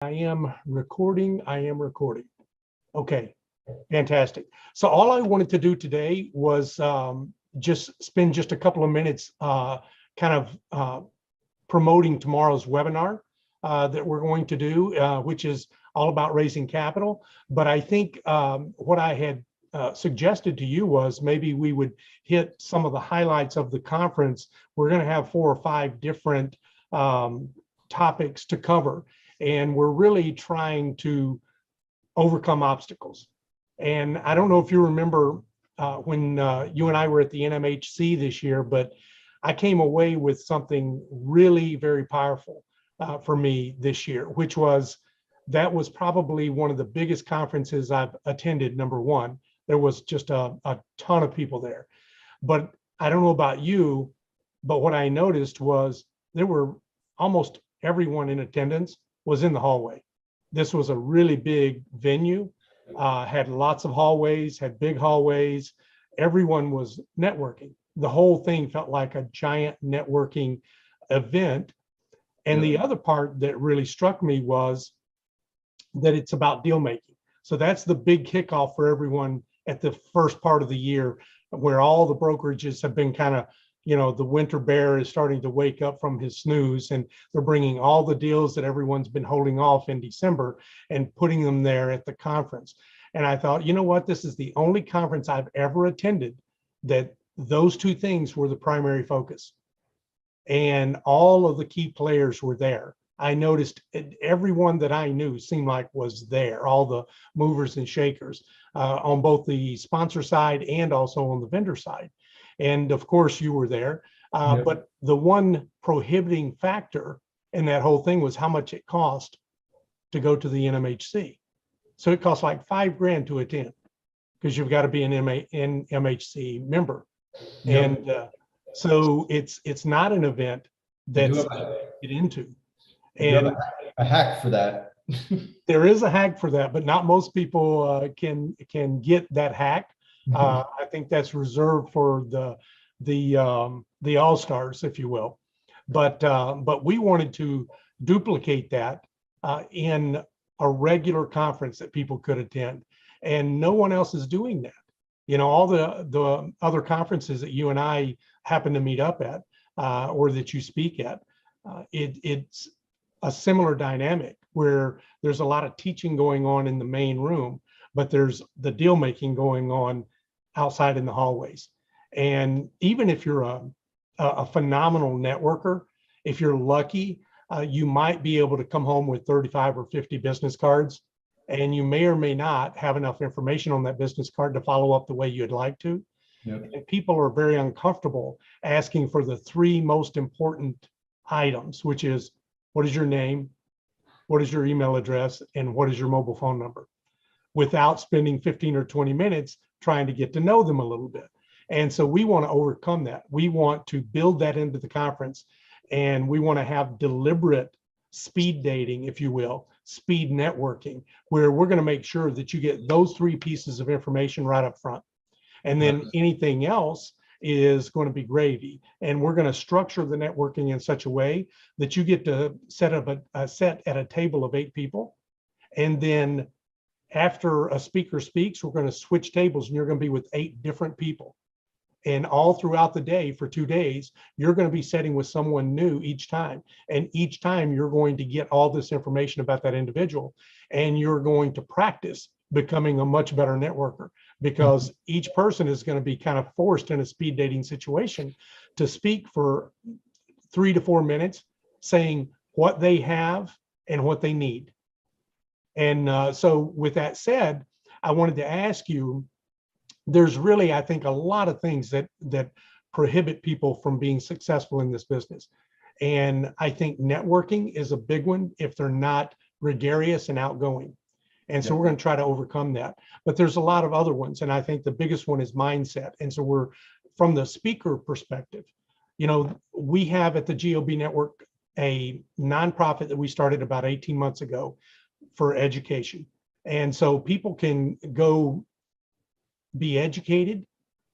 I am recording. I am recording. Okay, fantastic. So all I wanted to do today was just spend just a couple of minutes kind of promoting tomorrow's webinar that we're going to do, which is all about raising capital. But I think what I had suggested to you was maybe we would hit some of the highlights of the conference. We're going to have 4 or 5 different topics to cover. And we're really trying to overcome obstacles. And I don't know if you remember when you and I were at the NMHC this year, but I came away with something really very powerful for me this year, which was that was probably one of the biggest conferences I've attended, number one. There was just a ton of people there. But I don't know about you, but what I noticed was there were almost everyone in attendance was in the hallway. This was a really big venue, had lots of hallways, had big hallways. Everyone was networking. The whole thing felt like a giant networking event. And the other part that really struck me was that it's about deal making. So that's the big kickoff for everyone at the first part of the year, where all the brokerages have been kind of, you know, the winter bear is starting to wake up from his snooze, and they're bringing all the deals that everyone's been holding off in December and putting them there at the conference. And I thought, you know what, this is the only conference I've ever attended that those two things were the primary focus. And all of the key players were there. I noticed everyone that I knew seemed like was there, all the movers and shakers on both the sponsor side and also on the vendor side. And of course you were there, but the one prohibiting factor in that whole thing was how much it cost to go to the NMHC. So it costs like $5,000 to attend because you've got to be an NMHC member. And so it's not an event that's get into. And a hack for that. There is a hack for that, but not most people can get that hack. I think that's reserved for the all-stars, if you will. But we wanted to duplicate that in a regular conference that people could attend, and no one else is doing that. You know, all the other conferences that you and I happen to meet up at or that you speak at, it's a similar dynamic where there's a lot of teaching going on in the main room, but there's the deal making going on outside in the hallways. And even if you're a phenomenal networker, if you're lucky, you might be able to come home with 35 or 50 business cards, and you may or may not have enough information on that business card to follow up the way you'd like to. And people are very uncomfortable asking for the 3 most important items, which is, what is your name, what is your email address, and what is your mobile phone number, without spending 15 or 20 minutes trying to get to know them a little bit. And so we want to overcome that. We want to build that into the conference, and we want to have deliberate speed dating, if you will, speed networking, where we're going to make sure that you get those 3 pieces of information right up front. And then anything else is going to be gravy. And we're going to structure the networking in such a way that you get to set up a set at a table of 8 people. And then after a speaker speaks, we're going to switch tables, and you're going to be with 8 different people. And all throughout the day for 2 days, you're going to be sitting with someone new each time. And each time you're going to get all this information about that individual, and you're going to practice becoming a much better networker, because each person is going to be kind of forced in a speed dating situation to speak for 3 to 4 minutes, saying what they have and what they need. And so with that said, I wanted to ask you, there's really, I think, a lot of things that prohibit people from being successful in this business. And I think networking is a big one if they're not gregarious and outgoing. And so we're going to try to overcome that. But there's a lot of other ones. And I think the biggest one is mindset. And so we're, from the speaker perspective, you know, we have at the GOB Network a nonprofit that we started about 18 months ago for education. And so people can go be educated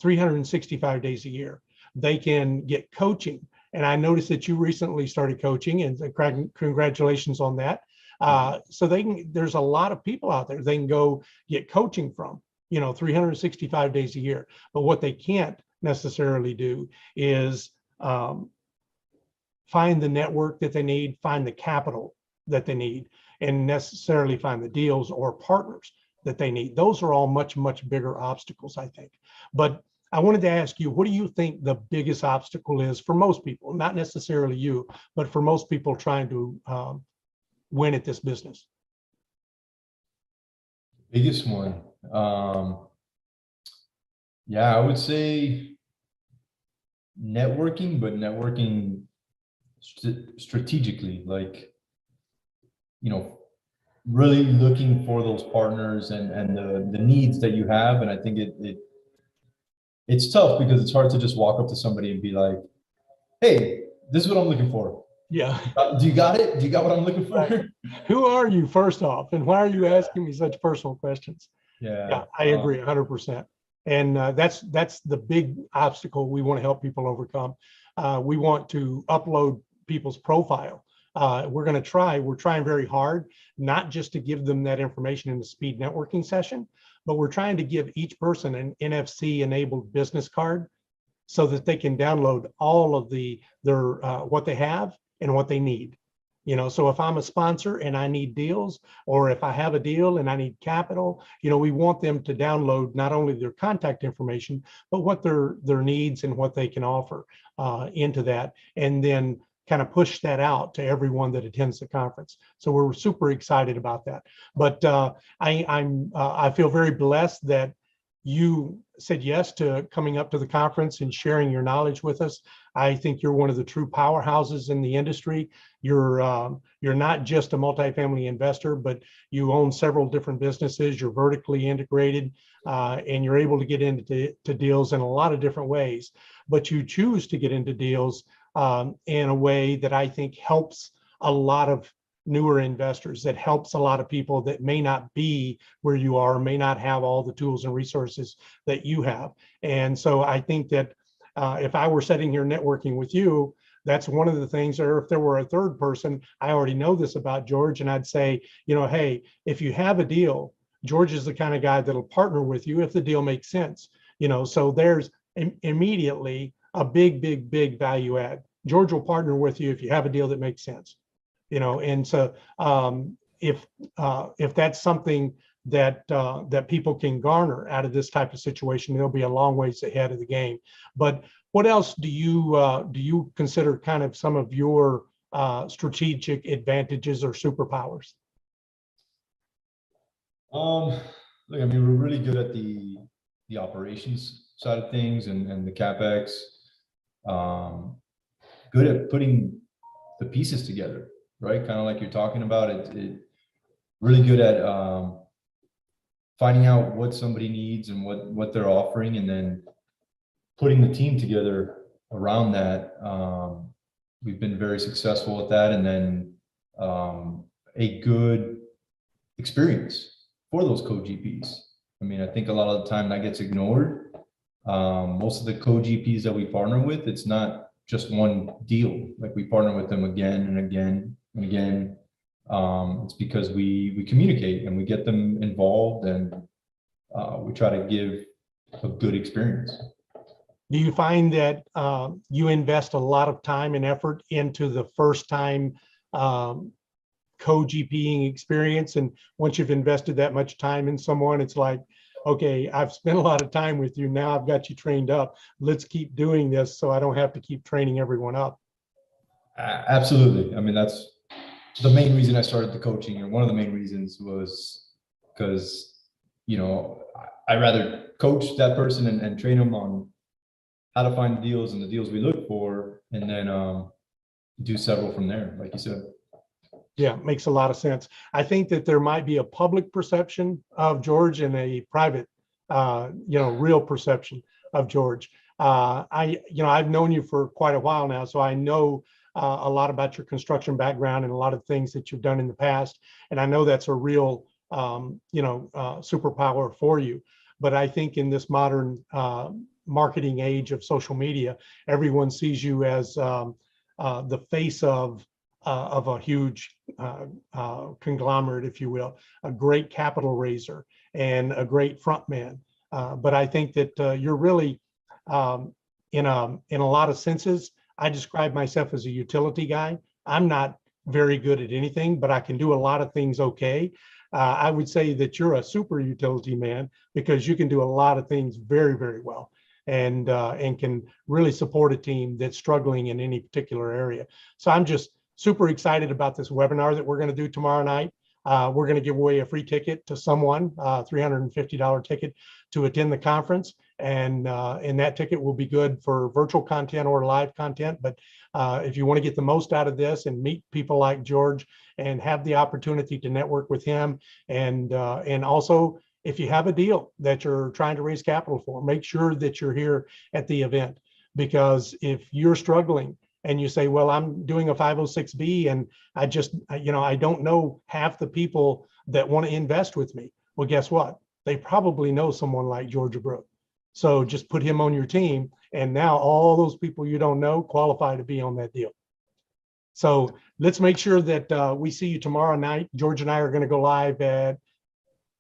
365 days a year. They can get coaching. And I noticed that you recently started coaching, and congratulations on that. So there's a lot of people out there they can go get coaching from, 365 days a year. But what they can't necessarily do is find the network that they need, find the capital that they need, and necessarily find the deals or partners that they need. Those are all much, much bigger obstacles, I think. But I wanted to ask you, what do you think the biggest obstacle is for most people, not necessarily you, but for most people trying to win at this business? Biggest one. Yeah, I would say networking, but networking strategically, like, really looking for those partners and the needs that you have. And I think it's tough because it's hard to just walk up to somebody and be like, hey, this is what I'm looking for. Yeah. Do you got it? Do you got what I'm looking for? Right. Who are you, first off, and why are you asking me such personal questions? Yeah, I agree 100%. And that's the big obstacle we want to help people overcome. We want to upload people's profile. We're trying very hard, not just to give them that information in the speed networking session, but we're trying to give each person an NFC enabled business card so that they can download all of their what they have and what they need. So if I'm a sponsor and I need deals, or if I have a deal and I need capital, we want them to download not only their contact information, but what their needs and what they can offer into that, and then kind of push that out to everyone that attends the conference. So we're super excited about that. But I feel very blessed that you said yes to coming up to the conference and sharing your knowledge with us. I think you're one of the true powerhouses in the industry. You're not just a multifamily investor, but you own several different businesses. You're vertically integrated, and you're able to get into deals in a lot of different ways. But you choose to get into deals in a way that I think helps a lot of newer investors, that helps a lot of people that may not be where you are, may not have all the tools and resources that you have. And so I think that if I were sitting here networking with you, that's one of the things, or if there were a third person, I already know this about George, and I'd say, hey, if you have a deal, George is the kind of guy that'll partner with you if the deal makes sense. So there's immediately a big value add. George will partner with you if you have a deal that makes sense. And so if that's something that people can garner out of this type of situation, they'll be a long ways ahead of the game. But what else do you consider kind of some of your strategic advantages or superpowers? Look, I mean, we're really good at the operations side of things and the CapEx. Good at putting the pieces together, right? Kind of like you're talking about it. Really good at finding out what somebody needs and what they're offering, and then putting the team together around that. We've been very successful at that, and then a good experience for those co-GPs. I mean, I think a lot of the time that gets ignored. Most of the co-GPs that we partner with, it's not just one deal. Like, we partner with them again and again and again. It's because we communicate and we get them involved, and we try to give a good experience. Do you find that you invest a lot of time and effort into the first time co-GPing experience, and once you've invested that much time in someone, it's like, okay, I've spent a lot of time with you, now I've got you trained up, let's keep doing this so I don't have to keep training everyone up? Absolutely. I mean, that's the main reason I started the coaching, or one of the main reasons, was because, I rather coach that person and train them on how to find deals and the deals we look for, and then do several from there, like you said. Yeah, makes a lot of sense. I think that there might be a public perception of George and a private, real perception of George. I've known you for quite a while now, so I know a lot about your construction background and a lot of things that you've done in the past. And I know that's a real, superpower for you. But I think in this modern marketing age of social media, everyone sees you as the face of of a huge conglomerate, if you will, a great capital raiser and a great front man. But I think that you're really, in a lot of senses, I describe myself as a utility guy. I'm not very good at anything, but I can do a lot of things okay. I would say that you're a super utility man because you can do a lot of things very, very well, and can really support a team that's struggling in any particular area. So I'm just super excited about this webinar that we're going to do tomorrow night. We're going to give away a free ticket to someone, $350 ticket to attend the conference. And that ticket will be good for virtual content or live content. But if you want to get the most out of this and meet people like George and have the opportunity to network with him, and also if you have a deal that you're trying to raise capital for, make sure that you're here at the event. Because if you're struggling and you say, well, I'm doing a 506B and I just, I don't know half the people that want to invest with me. Well, guess what? They probably know someone like Jorge Abreu. So just put him on your team. And now all those people you don't know qualify to be on that deal. So let's make sure that we see you tomorrow night. George and I are going to go live at,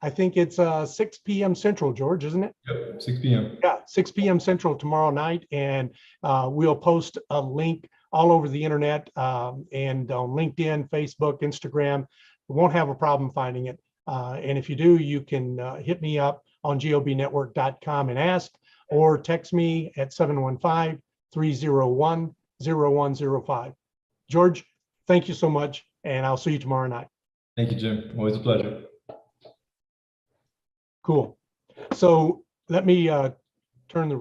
I think it's 6 p.m. Central, George, isn't it? Yep, 6 p.m. Yeah, 6 p.m. Central tomorrow night. And we'll post a link all over the internet, and on LinkedIn, Facebook, Instagram. We won't have a problem finding it. And if you do, you can hit me up on gobnetwork.com and ask, or text me at 715-301-0105. George, thank you so much, and I'll see you tomorrow night. Thank you, Jim. Always a pleasure. Cool. So let me turn the